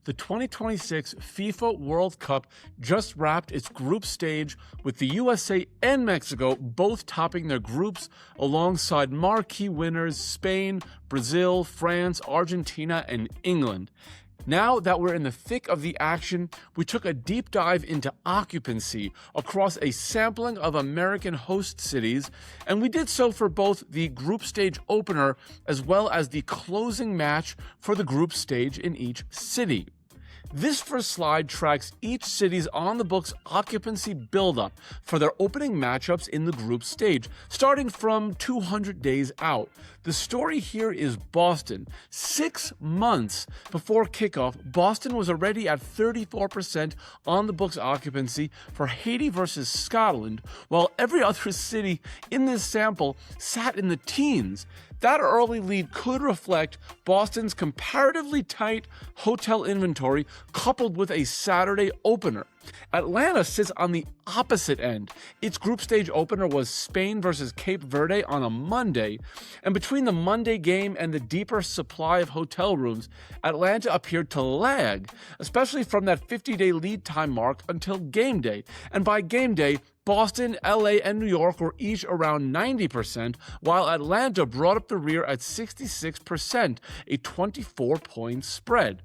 The 2026 FIFA World Cup just wrapped its group stage with the USA and Mexico both topping their groups alongside marquee winners Spain, Brazil, France, Argentina, and England. Now that we're in the thick of the action, we took a deep dive into occupancy across a sampling of American host cities, and we did so for both the group stage opener as well as the closing match for the group stage in each city. This first slide tracks each city's on-the-books occupancy buildup for their opening matchups in the group stage, starting from 200 days out. The story here is Boston. 6 months before kickoff, Boston was already at 34% on-the-books occupancy for Haiti versus Scotland, while every other city in this sample sat in the teens. That early lead could reflect Boston's comparatively tight hotel inventory coupled with a Saturday opener. Atlanta sits on the opposite end. Its group stage opener was Spain versus Cape Verde on a Monday, and between the Monday game and the deeper supply of hotel rooms, Atlanta appeared to lag, especially from that 50-day lead time mark until game day. And by game day, Boston, LA, and New York were each around 90%, while Atlanta brought up the rear at 66%, a 24-point spread.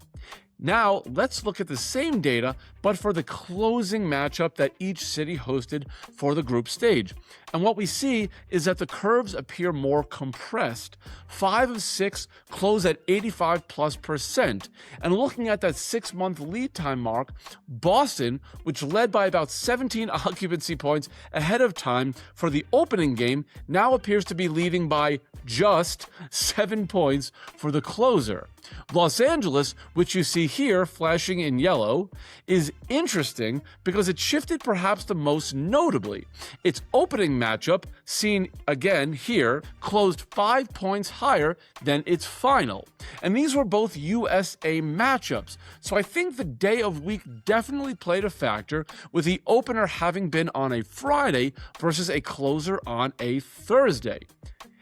Now, let's look at the same data, but for the closing matchup that each city hosted for the group stage. And what we see is that the curves appear more compressed. 5 of 6 close at 85+%. And looking at that 6-month lead time mark, Boston, which led by about 17 occupancy points ahead of time for the opening game, now appears to be leading by just 7 points for the closer. Los Angeles, which you see here flashing in yellow, is interesting because it shifted perhaps the most notably. Its opening matchup, seen again here, closed 5 points higher than its final. And these were both USA matchups, so I think the day of week definitely played a factor, with the opener having been on a Friday versus a closer on a Thursday.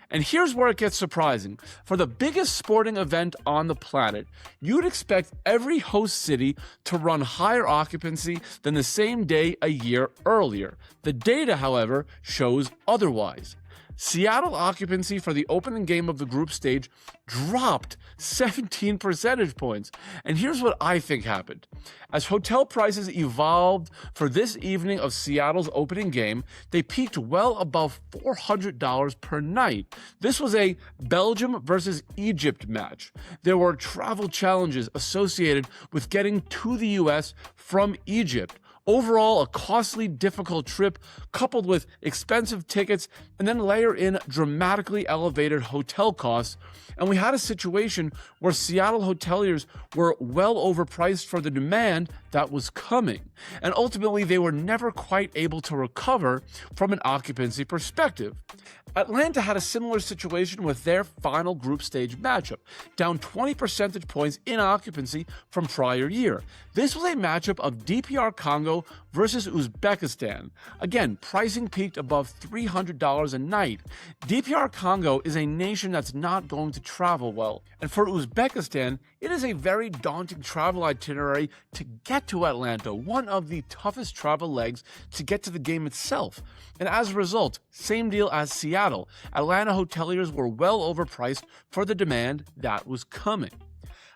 And here's where it gets surprising. For the biggest sporting event on the planet, you'd expect every host city to run higher occupancy than the same day a year earlier. The data, however, shows otherwise. Seattle occupancy for the opening game of the group stage dropped 17 percentage points. And here's what I think happened. As hotel prices evolved for this evening of Seattle's opening game, they peaked well above $400 per night. This was a Belgium versus Egypt match. There were travel challenges associated with getting to the US from Egypt. Overall, a costly, difficult trip coupled with expensive tickets, and then layer in dramatically elevated hotel costs. And we had a situation where Seattle hoteliers were well overpriced for the demand that was coming. And ultimately, they were never quite able to recover from an occupancy perspective. Atlanta had a similar situation with their final group stage matchup, down 20 percentage points in occupancy from prior year. This was a matchup of DPR Congo versus Uzbekistan. Again, pricing peaked above $300 a night. DPR Congo is a nation that's not going to travel well, and for Uzbekistan, it is a very daunting travel itinerary to get to Atlanta, one of the toughest travel legs to get to the game itself. And as a result, same deal as Seattle, Atlanta hoteliers were well overpriced for the demand that was coming.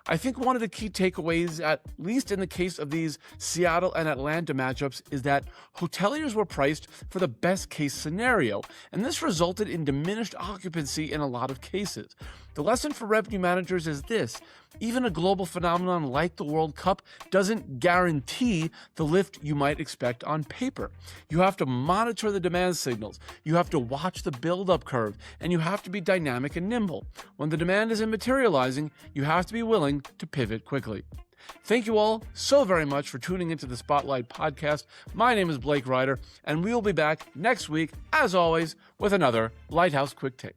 I think one of the key takeaways, at least in the case of these Seattle and Atlanta matchups, is that hoteliers were priced for the best case scenario, and this resulted in diminished occupancy in a lot of cases. The lesson for revenue managers is this: even a global phenomenon like the World Cup doesn't guarantee the lift you might expect on paper. You have to monitor the demand signals, you have to watch the buildup curve, and you have to be dynamic and nimble. When the demand isn't materializing, you have to be willing to pivot quickly. Thank you all so very much for tuning into the Spotlight podcast. My name is Blake Ryder, and we will be back next week, as always, with another Lighthouse Quick Take.